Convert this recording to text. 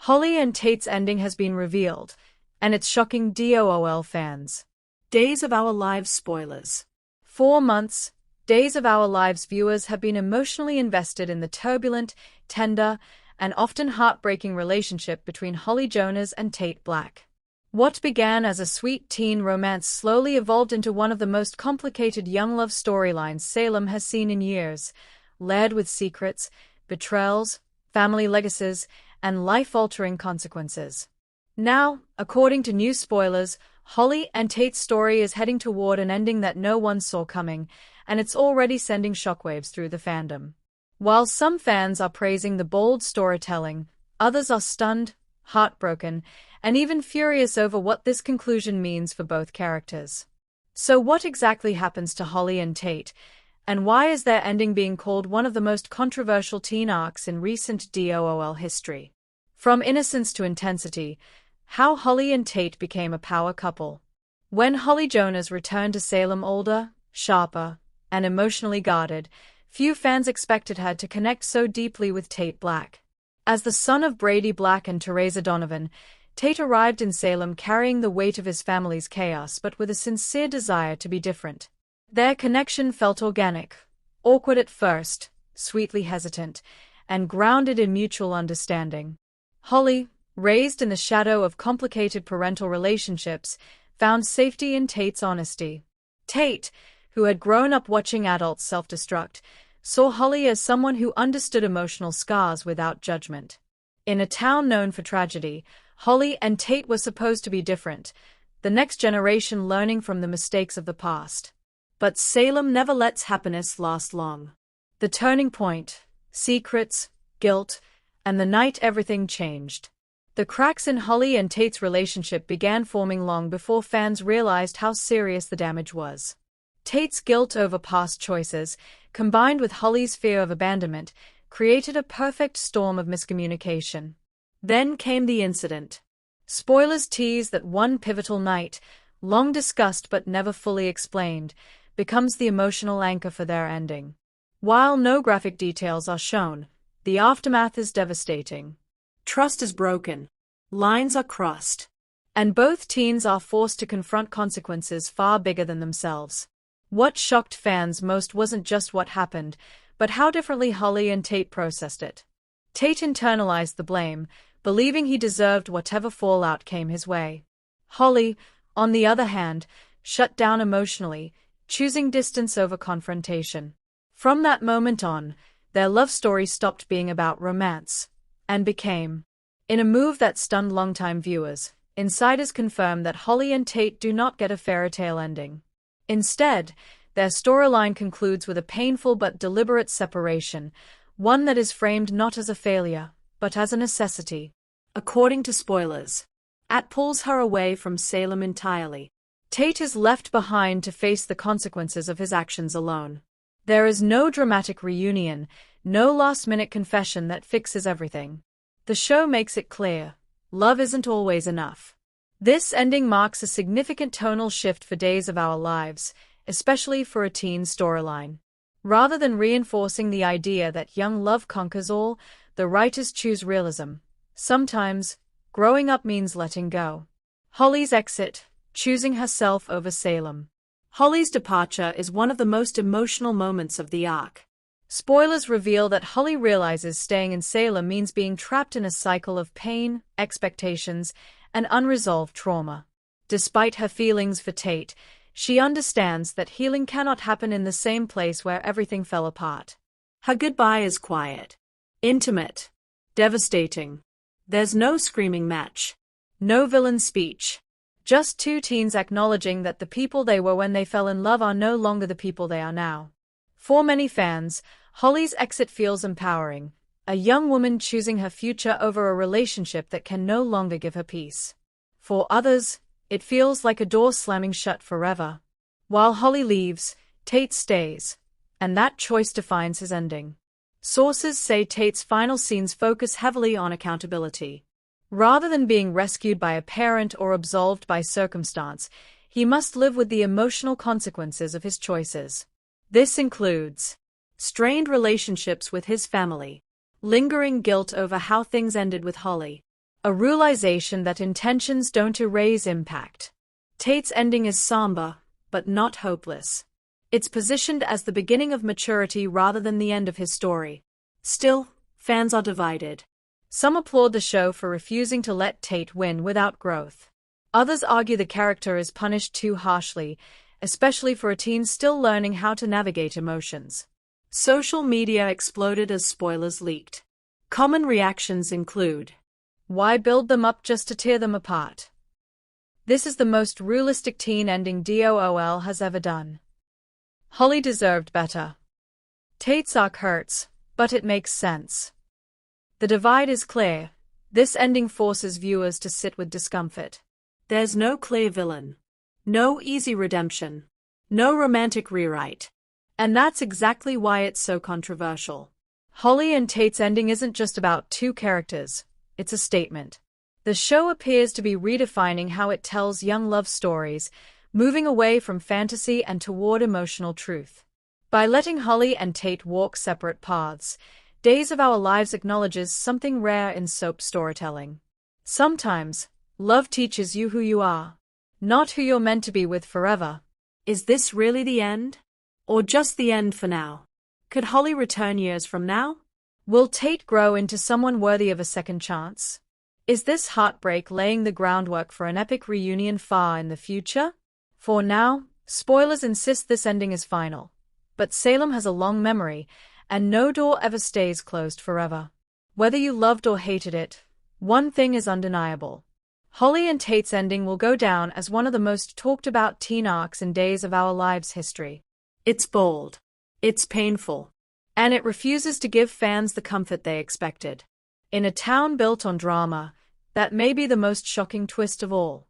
Holly and Tate's ending has been revealed, and it's shocking DOOL fans. Days of Our Lives spoilers. 4 months, Days of Our Lives viewers have been emotionally invested in the turbulent, tender, and often heartbreaking relationship between Holly Jonas and Tate Black. What began as a sweet teen romance slowly evolved into one of the most complicated young love storylines Salem has seen in years, layered with secrets, betrayals, family legacies, and life-altering consequences. Now, according to new spoilers, Holly and Tate's story is heading toward an ending that no one saw coming, and it's already sending shockwaves through the fandom. While some fans are praising the bold storytelling, others are stunned, heartbroken, and even furious over what this conclusion means for both characters. So what exactly happens to Holly and Tate, and why is their ending being called one of the most controversial teen arcs in recent DOOL history? From innocence to intensity, how Holly and Tate became a power couple. When Holly Jonas returned to Salem older, sharper, and emotionally guarded, few fans expected her to connect so deeply with Tate Black. As the son of Brady Black and Teresa Donovan, Tate arrived in Salem carrying the weight of his family's chaos but with a sincere desire to be different. Their connection felt organic, awkward at first, sweetly hesitant, and grounded in mutual understanding. Holly, raised in the shadow of complicated parental relationships, found safety in Tate's honesty. Tate, who had grown up watching adults self-destruct, saw Holly as someone who understood emotional scars without judgment. In a town known for tragedy, Holly and Tate were supposed to be different, the next generation learning from the mistakes of the past. But Salem never lets happiness last long. The turning point, secrets, guilt, and the night everything changed. The cracks in Holly and Tate's relationship began forming long before fans realized how serious the damage was. Tate's guilt over past choices, combined with Holly's fear of abandonment, created a perfect storm of miscommunication. Then came the incident. Spoilers tease that one pivotal night, long discussed but never fully explained, becomes the emotional anchor for their ending. While no graphic details are shown, the aftermath is devastating. Trust is broken. Lines are crossed. And both teens are forced to confront consequences far bigger than themselves. What shocked fans most wasn't just what happened, but how differently Holly and Tate processed it. Tate internalized the blame, believing he deserved whatever fallout came his way. Holly, on the other hand, shut down emotionally, choosing distance over confrontation. From that moment on, their love story stopped being about romance, and became. In a move that stunned longtime viewers, insiders confirm that Holly and Tate do not get a fairy-tale ending. Instead, their storyline concludes with a painful but deliberate separation, one that is framed not as a failure, but as a necessity. According to spoilers, Tate pulls her away from Salem entirely. Tate is left behind to face the consequences of his actions alone. There is no dramatic reunion, no last-minute confession that fixes everything. The show makes it clear, love isn't always enough. This ending marks a significant tonal shift for Days of Our Lives, especially for a teen storyline. Rather than reinforcing the idea that young love conquers all, the writers choose realism. Sometimes, growing up means letting go. Holly's exit, choosing herself over Salem. Holly's departure is one of the most emotional moments of the arc. Spoilers reveal that Holly realizes staying in Salem means being trapped in a cycle of pain, expectations, and unresolved trauma. Despite her feelings for Tate, she understands that healing cannot happen in the same place where everything fell apart. Her goodbye is quiet, intimate, devastating. There's no screaming match, no villain speech. Just two teens acknowledging that the people they were when they fell in love are no longer the people they are now. For many fans, Holly's exit feels empowering, a young woman choosing her future over a relationship that can no longer give her peace. For others, it feels like a door slamming shut forever. While Holly leaves, Tate stays, and that choice defines his ending. Sources say Tate's final scenes focus heavily on accountability. Rather than being rescued by a parent or absolved by circumstance, he must live with the emotional consequences of his choices. This includes strained relationships with his family, lingering guilt over how things ended with Holly, A realization that intentions don't erase impact. Tate's ending is somber, but not hopeless. It's positioned as the beginning of maturity rather than the end of his story. Still, fans are divided. Some applaud the show for refusing to let Tate win without growth. Others argue the character is punished too harshly, especially for a teen still learning how to navigate emotions. Social media exploded as spoilers leaked. Common reactions include, "Why build them up just to tear them apart? This is the most realistic teen ending DOOL has ever done. Holly deserved better. Tate's arc hurts, but it makes sense." The divide is clear. This ending forces viewers to sit with discomfort. There's no clear villain. No easy redemption. No romantic rewrite. And that's exactly why it's so controversial. Holly and Tate's ending isn't just about two characters, it's a statement. The show appears to be redefining how it tells young love stories, moving away from fantasy and toward emotional truth. By letting Holly and Tate walk separate paths, Days of Our Lives acknowledges something rare in soap storytelling. Sometimes, love teaches you who you are, not who you're meant to be with forever. Is this really the end? Or just the end for now? Could Holly return years from now? Will Tate grow into someone worthy of a second chance? Is this heartbreak laying the groundwork for an epic reunion far in the future? For now, spoilers insist this ending is final. But Salem has a long memory, and no door ever stays closed forever. Whether you loved or hated it, one thing is undeniable. Holly and Tate's ending will go down as one of the most talked about teen arcs in Days of Our Lives history. It's bold. It's painful. And it refuses to give fans the comfort they expected. In a town built on drama, that may be the most shocking twist of all.